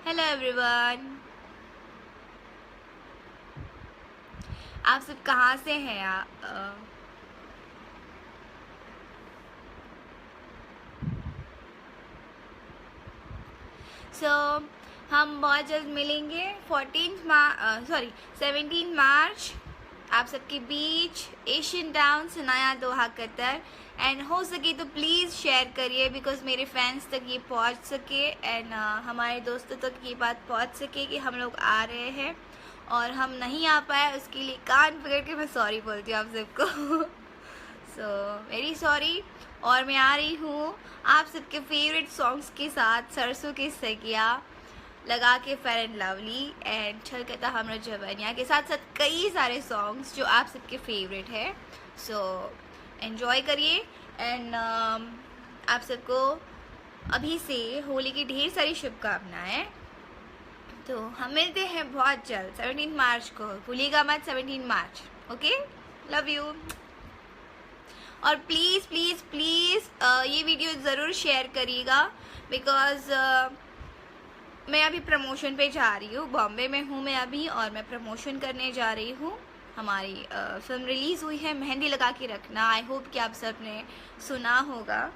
Hello everyone, आप सब कहाँ से हैं? हम बहुत जल्द मिलेंगे 17 मार्च आप सबके बीच Asian town Sanaya Doha Qatar. And हो सके तो प्लीज़ शेयर करिए बिकॉज मेरे फैंस तक ये पहुंच सके एंड हमारे दोस्तों तक ये बात पहुंच सके कि हम लोग आ रहे हैं और हम नहीं आ पाए, उसके लिए कान पकड़ के मैं सॉरी बोलती हूँ आप सबको। So very sorry. और मैं आ रही हूँ आप सबके फेवरेट सॉन्ग्स के साथ, सरसों के सगिया लगा के, फेयर एंड लवली एंड छलकता हमरा जवनिया के साथ साथ कई सारे सॉन्ग्स जो आप सबके फेवरेट है। सो एंजॉय करिए एंड आप सबको अभी से होली की ढेर सारी शुभकामनाएं। तो हम मिलते हैं बहुत जल्द 17 मार्च को, भूलिएगा मत 17 मार्च। Okay, love you. और प्लीज़ प्लीज़ प्लीज़ ये वीडियो ज़रूर शेयर करिएगा बिकॉज़ मैं अभी प्रमोशन पे जा रही हूँ, बॉम्बे में हूँ मैं अभी और मैं प्रमोशन करने जा रही हूँ। हमारी फिल्म रिलीज़ हुई है मेहंदी लगा के रखना। आई होप कि आप सब ने सुना होगा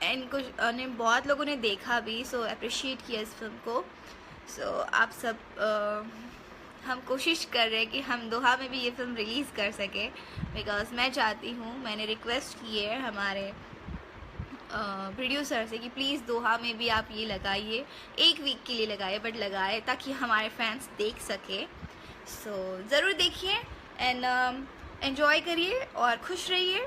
एंड कुछ ने बहुत लोगों ने देखा भी, सो अप्रिशिएट किया इस फिल्म को। सो आप सब हम कोशिश कर रहे हैं कि हम दोहा में भी ये फिल्म रिलीज़ कर सके बिकॉज मैं चाहती हूँ, मैंने रिक्वेस्ट की है हमारे प्रोड्यूसर से कि प्लीज़ दोहा में भी आप ये लगाइए, एक वीक के लिए लगाइए बट लगाए ताकि हमारे फैंस देख सके। सो ज़रूर देखिए एंड एंजॉय करिए और खुश रहिए।